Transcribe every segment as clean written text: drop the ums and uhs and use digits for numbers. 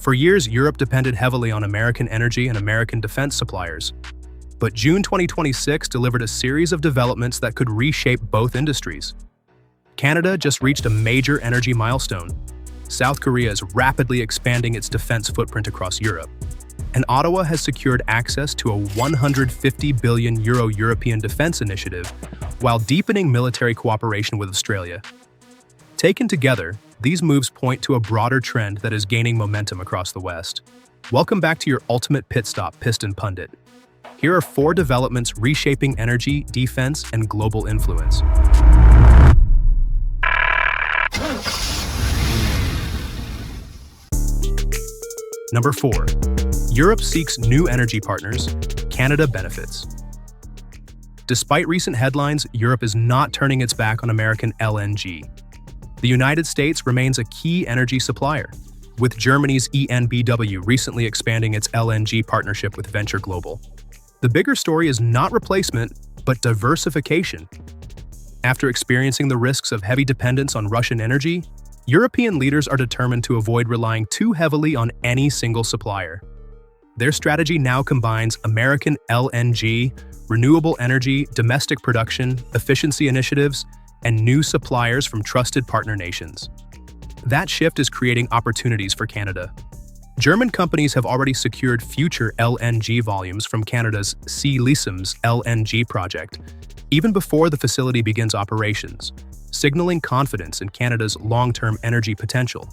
For years, Europe depended heavily on American energy and American defense suppliers. But June 2026 delivered a series of developments that could reshape both industries. Canada just reached a major energy milestone. South Korea is rapidly expanding its defense footprint across Europe. And Ottawa has secured access to a €150 billion European defense initiative while deepening military cooperation with Australia. Taken together, these moves point to a broader trend that is gaining momentum across the West. Welcome back to your ultimate pit stop, Piston Pundit. Here are 4 developments reshaping energy, defense, and global influence. Number 4. Europe seeks new energy partners. Canada benefits. Despite recent headlines, Europe is not turning its back on American LNG. The United States remains a key energy supplier, with Germany's ENBW recently expanding its LNG partnership with Venture Global. The bigger story is not replacement, but diversification. After experiencing the risks of heavy dependence on Russian energy, European leaders are determined to avoid relying too heavily on any single supplier. Their strategy now combines American LNG, renewable energy, domestic production, efficiency initiatives, and new suppliers from trusted partner nations. That shift is creating opportunities for Canada. German companies have already secured future LNG volumes from Canada's Lisum's LNG project, even before the facility begins operations, signaling confidence in Canada's long-term energy potential.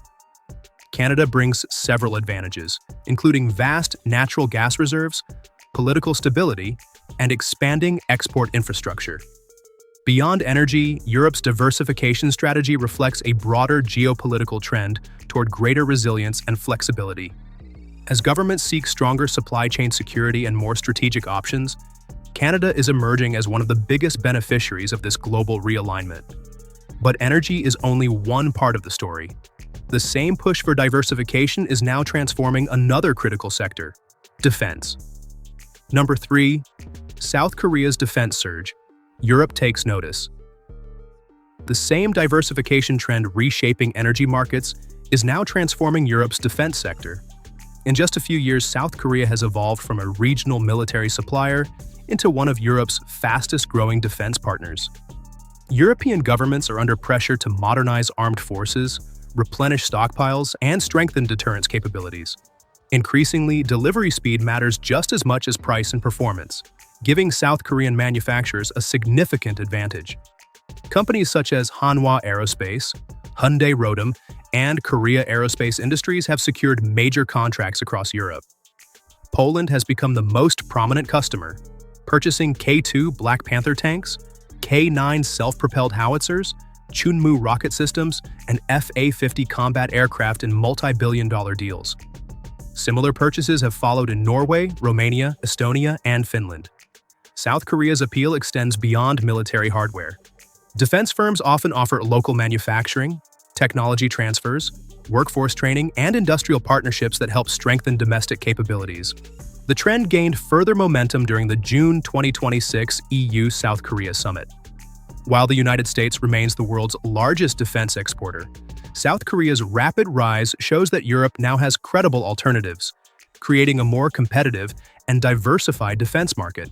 Canada brings several advantages, including vast natural gas reserves, political stability, and expanding export infrastructure. Beyond energy, Europe's diversification strategy reflects a broader geopolitical trend toward greater resilience and flexibility. As governments seek stronger supply chain security and more strategic options, Canada is emerging as one of the biggest beneficiaries of this global realignment. But energy is only one part of the story. The same push for diversification is now transforming another critical sector: defense. Number 3. South Korea's defense surge. Europe takes notice. The same diversification trend reshaping energy markets is now transforming Europe's defense sector. In just a few years, South Korea has evolved from a regional military supplier into one of Europe's fastest-growing defense partners. European governments are under pressure to modernize armed forces, replenish stockpiles, and strengthen deterrence capabilities. Increasingly, delivery speed matters just as much as price and performance, giving South Korean manufacturers a significant advantage. Companies such as Hanwha Aerospace, Hyundai Rotem, and Korea Aerospace Industries have secured major contracts across Europe. Poland has become the most prominent customer, purchasing K2 Black Panther tanks, K9 self-propelled howitzers, Chunmoo rocket systems, and Fa-50 combat aircraft in multi-billion-dollar deals. Similar purchases have followed in Norway, Romania, Estonia, and Finland. South Korea's appeal extends beyond military hardware. Defense firms often offer local manufacturing, technology transfers, workforce training, and industrial partnerships that help strengthen domestic capabilities. The trend gained further momentum during the June 2026 EU-South Korea summit. While the United States remains the world's largest defense exporter, South Korea's rapid rise shows that Europe now has credible alternatives, creating a more competitive and diversified defense market.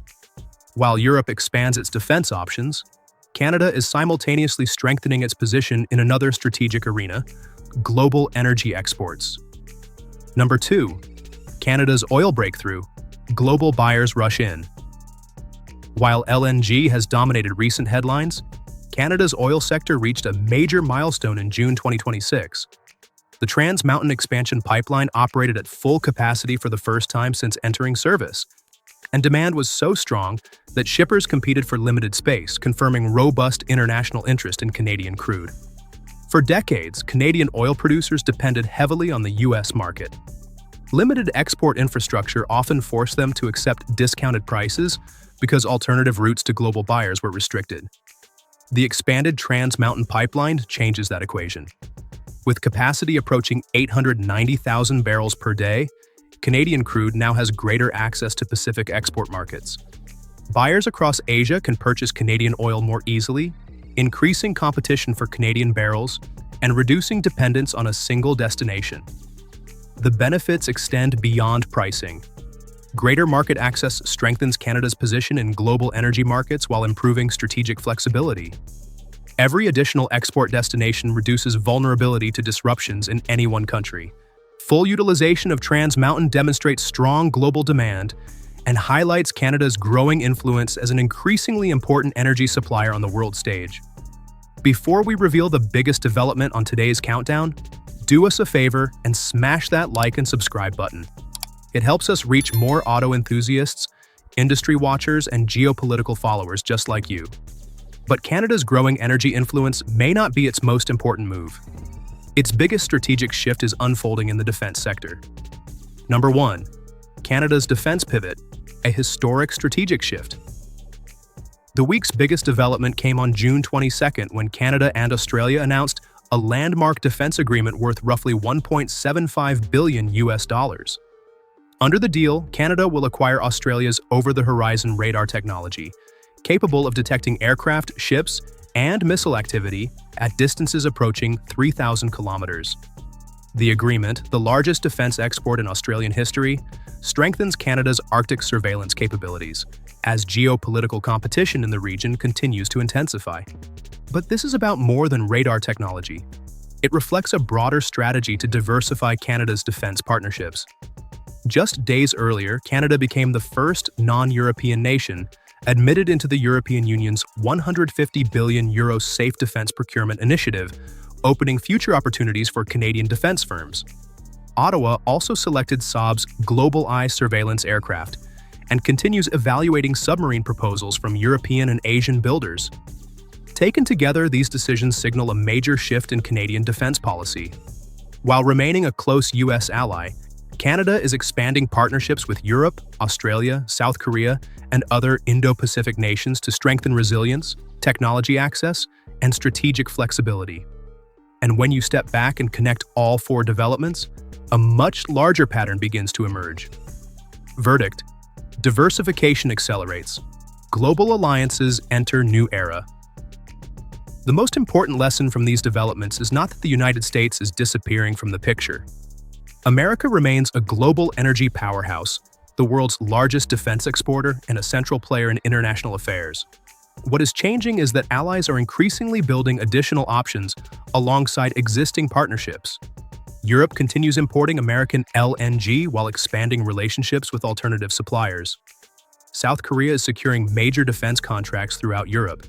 While Europe expands its defense options, Canada is simultaneously strengthening its position in another strategic arena: global energy exports. Number 2. Canada's oil breakthrough. Global buyers rush in. While LNG has dominated recent headlines, Canada's oil sector reached a major milestone in June 2026. The Trans Mountain Expansion Pipeline operated at full capacity for the first time since entering service, and demand was so strong that shippers competed for limited space, confirming robust international interest in Canadian crude. For decades, Canadian oil producers depended heavily on the U.S. market. Limited export infrastructure often forced them to accept discounted prices because alternative routes to global buyers were restricted. The expanded Trans Mountain Pipeline changes that equation. With capacity approaching 890,000 barrels per day, Canadian crude now has greater access to Pacific export markets. Buyers across Asia can purchase Canadian oil more easily, increasing competition for Canadian barrels and reducing dependence on a single destination. the benefits extend beyond pricing. Greater market access strengthens Canada's position in global energy markets while improving strategic flexibility. Every additional export destination reduces vulnerability to disruptions in any one country. Full utilization of Trans Mountain demonstrates strong global demand and highlights Canada's growing influence as an increasingly important energy supplier on the world stage. Before we reveal the biggest development on today's countdown, do us a favor and smash that like and subscribe button. It helps us reach more auto enthusiasts, industry watchers, and geopolitical followers just like you. But Canada's growing energy influence may not be its most important move. Its biggest strategic shift is unfolding in the defense sector. Number 1. Canada's defense pivot, a historic strategic shift. The week's biggest development came on June 22nd when Canada and Australia announced a landmark defense agreement worth roughly $1.75 billion US. Under the deal, Canada will acquire Australia's over-the-horizon radar technology, capable of detecting aircraft, ships, and missile activity at distances approaching 3,000 kilometers. The agreement, the largest defense export in Australian history, strengthens Canada's Arctic surveillance capabilities as geopolitical competition in the region continues to intensify. But this is about more than radar technology. It reflects a broader strategy to diversify Canada's defense partnerships. Just days earlier, Canada became the first non-European nation admitted into the European Union's €150 billion Safe Defense Procurement Initiative, opening future opportunities for Canadian defense firms. Ottawa also selected Saab's Global Eye surveillance aircraft and continues evaluating submarine proposals from European and Asian builders. Taken together, these decisions signal a major shift in Canadian defense policy. While remaining a close U.S. ally, Canada is expanding partnerships with Europe, Australia, South Korea, and other Indo-Pacific nations to strengthen resilience, technology access, and strategic flexibility. And when you step back and connect all four developments, a much larger pattern begins to emerge. Verdict: diversification accelerates. Global alliances enter new era. The most important lesson from these developments is not that the United States is disappearing from the picture. America remains a global energy powerhouse, the world's largest defense exporter and a central player in international affairs. What is changing is that allies are increasingly building additional options alongside existing partnerships. Europe continues importing American LNG while expanding relationships with alternative suppliers. South Korea is securing major defense contracts throughout Europe.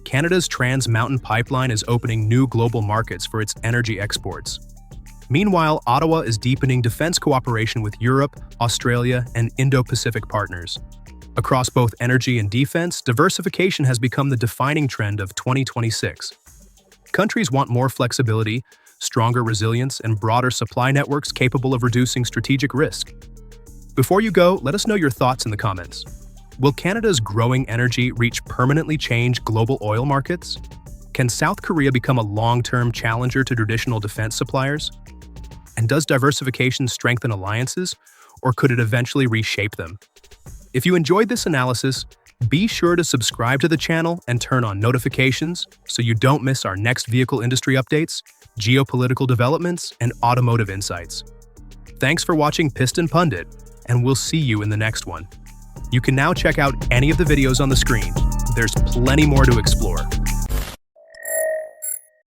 Canada's Trans Mountain pipeline is opening new global markets for its energy exports. Meanwhile, Ottawa is deepening defense cooperation with Europe, Australia, and Indo-Pacific partners. Across both energy and defense, diversification has become the defining trend of 2026. Countries want more flexibility, stronger resilience, and broader supply networks capable of reducing strategic risk. Before you go, let us know your thoughts in the comments. Will Canada's growing energy reach permanently change global oil markets? Can South Korea become a long-term challenger to traditional defense suppliers? And does diversification strengthen alliances, or could it eventually reshape them? If you enjoyed this analysis, be sure to subscribe to the channel and turn on notifications so you don't miss our next vehicle industry updates, geopolitical developments, and automotive insights. Thanks for watching Piston Pundit, and we'll see you in the next one. You can now check out any of the videos on the screen. There's plenty more to explore.